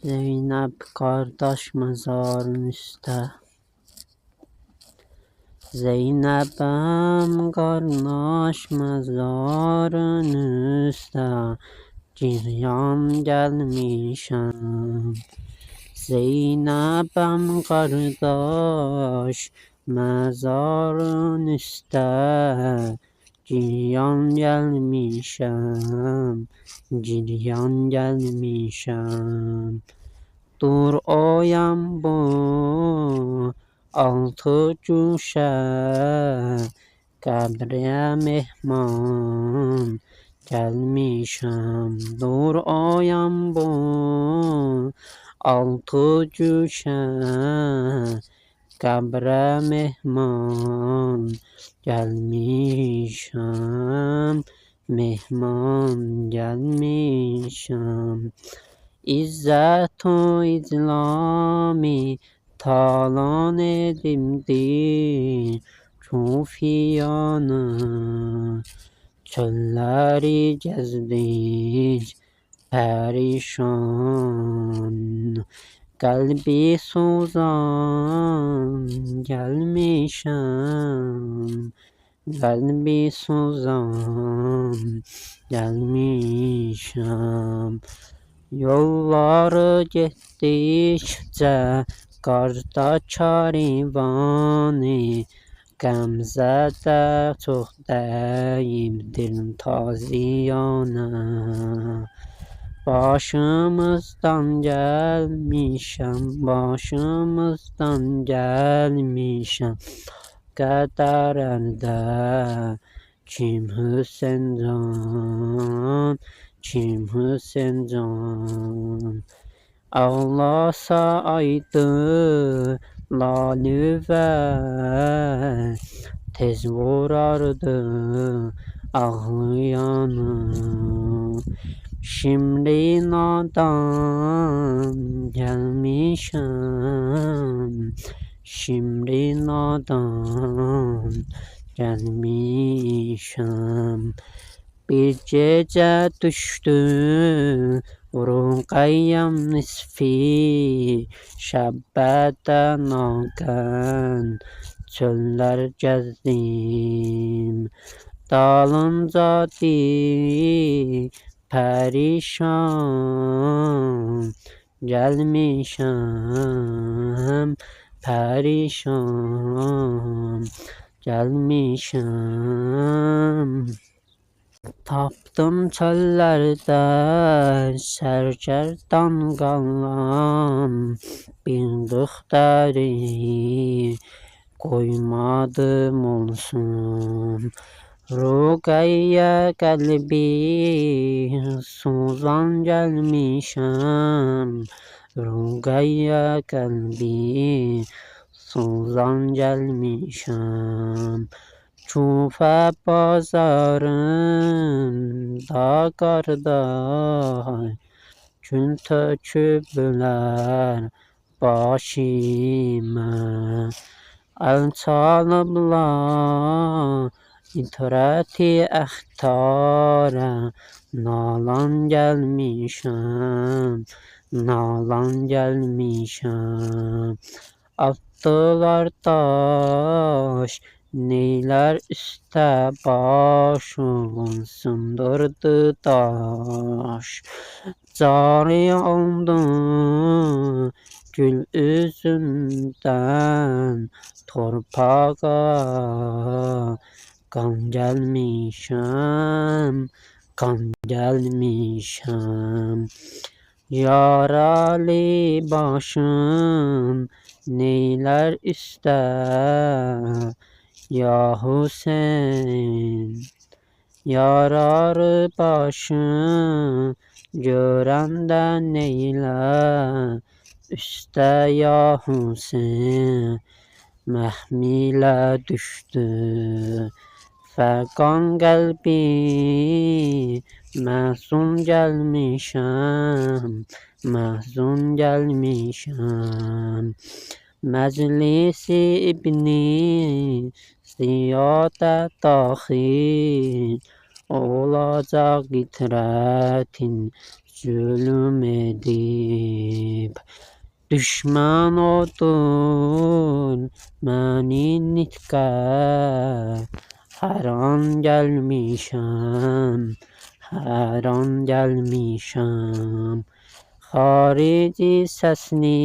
Zeynep kardeş mezarın üstte. Zeynep'im kardeş mezarın üstte. Ciryan gelmişem. Zeynep'im kardeş mezarın üstte. Ciryan gelmişem. Ciryan gelmişem. Dur oyam bu altı cüşe, kabre mehman gelmişem. Dur oyam bu altı cüşe, kabre mehman gelmişem. Mehman gelmişem. İzzet o İslami talan edimdi Çufiyanı çölleri gezdik perişan. Kalbi suzan gelmişem. Kalbi suzan gelmişem. Yolları gittikçe karda çarivani, Gamze'de çok deyimdir taziyana. Başımızdan gelmişem, başımızdan gelmişem. Kadar elde kim Hüseyin Can, kim Hüseyin Can. Ağlasa aydı lalüve, tez vurardı ağlayanı. Şimdi nadan gelmişem, şimdi nadan gelmişem. Bir gece düştü Ruqayyam nisfi, şəbbətə nakan çöller gezdim. Dalınca di perişan gelmişem, perişan gelmişem. Tapdım çöllerde serkerdan qalan bir döxtəri, koymadım olsun. Ruqayya qəlbi suzan gəlmişəm. Ruqayya qəlbi suzan gəlmişəm. Çufa bazarında qardaş, gün töküblər başıma. Əl çalıblar itirəti əxtara, nalan gəlmişəm, nalan gəlmişəm. Atdılar daş, neyler üstte başım, sındırdı daş. Cari oldu gül üzünden torpağa, kan gelmişem, kan gelmişem. Yaralı başım neyler üstte, ya Hüseyin. Yararı başım görəndə neylə üstə, ya Hüseyin. Məhmilə düşdü fəqan qəlbi, məhzun gəlmişəm, məhzun gəlmişəm. Məclisi İbni Ziyadə daxil olacaq itirətin zulüm edib. Düşman odur məni nitqə, hər an gəlmişəm, hər an gəlmişəm. Xarici səsini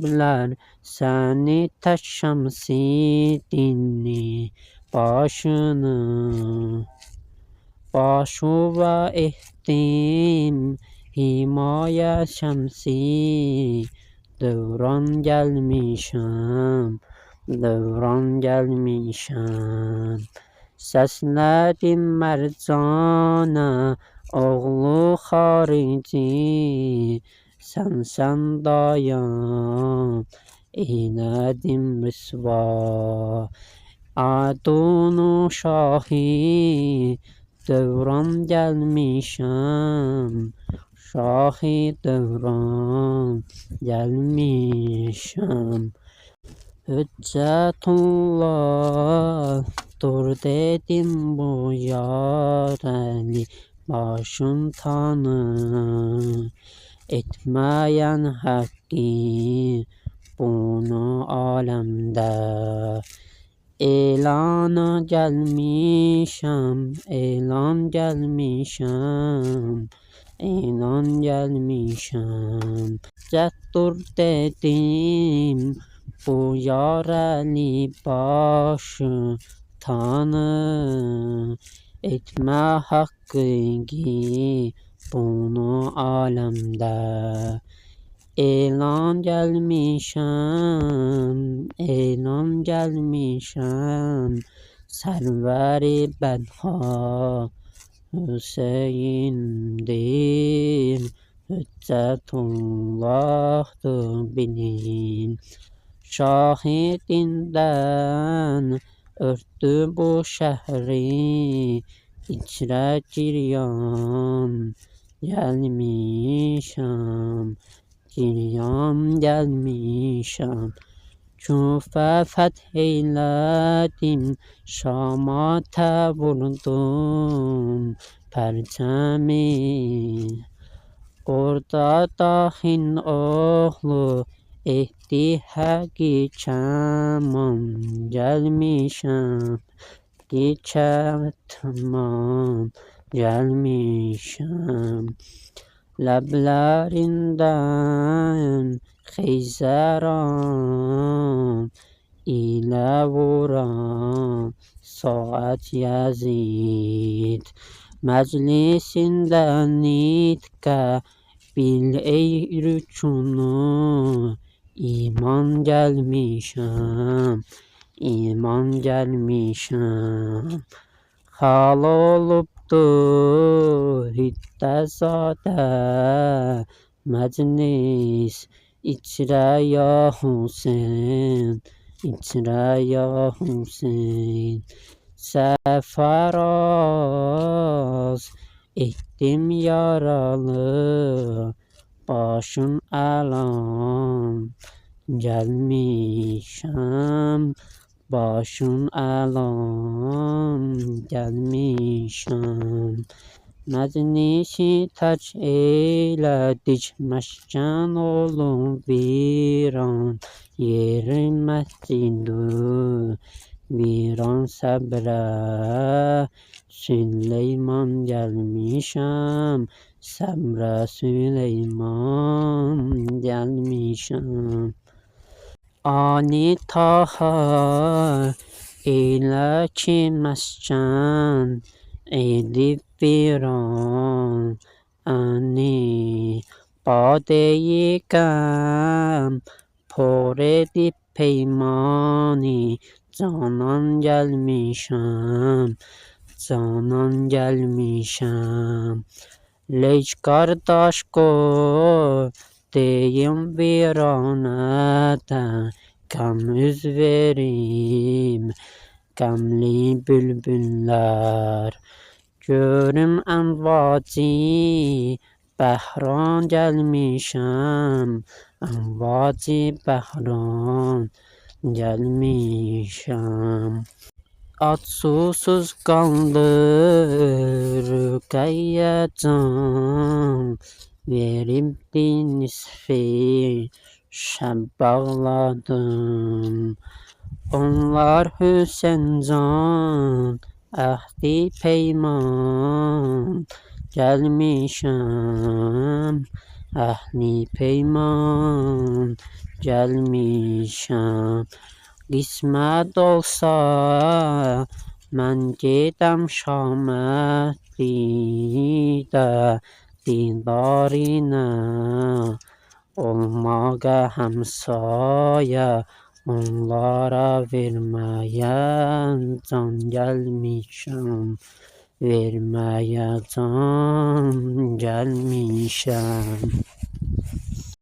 bilər, səni tək şəmsi dinni başını. Başuva etdim himayə şəmsi, dövran gəlmişəm, dövran gəlmişəm. Səslədim mərcanə, oğlu xarici, sən dayan, eylədim rüsva. Adunu şahi, dövran gəlmişəm, şahi dövran gəlmişəm. Hüccətullah dur dedim bu yarəni, başın tanı, etməyən həqqi bunu aləmdə. Elana gəlmişəm, elan gəlmişəm, elan gəlmişəm. Cəddur dedim bu yarəli başı tanı, etmə haqqı bunu aləmdə. Elan gəlmişəm, elan gəlmişəm, sərvəri bədha Hüseyndir, Hüccətullahdır bilin. Şahidindən örtdü bu şəhri, içrə giryan gəlmişəm, giryan gəlmişəm. Küfə fəth eylədim, Şama vurdum pərçəmi. Orada daxin oğlu etdi həqi kəman gəlmişəm, kəman gəlmişəm. Ləblərindən Xeyzəran ilə vuran saat Yazid. Məclisində nitqə bil ey rükunu, iman gəlmişəm, iman gəlmişəm. Xal olubdur hiddəzadə məclis, içrə ya Hüseyn, içrə ya Hüseyn. Səfəraz etdim yaralı, başın əlan gəlmişəm, başın əlan gəlmişəm. Məclisi tərk eylədik, məskən olun viran, yeri məscidu viran səbrə. Süleyman gəlmişəm, səbrə Süleyman gəlmişəm. Ali Taha elə ki məskən edib viran, əni badeyi qəm por edib peymani, canan gəlmişəm, canan gəlmişəm. Leyç qardaş qoy deyim viranədə, qəm üz verim qəmli bülbüllər. Görüm əmvaci bəhran gəlmişəm, əmvaci bəhran gəlmişəm. Ac susuz qaldı Rüqəyyə can, veribdi nisfi şəb bağladım. Onlar Hüseyn can, əhdi peyman, gəlmişəm, əhli peyman, gəlmişəm. Qismət olsa, mən gedəm Şamətlidə, dindarinə, olmağa həmsayə, onlara verməyə can gəlmişəm, verməyə can gəlmişəm.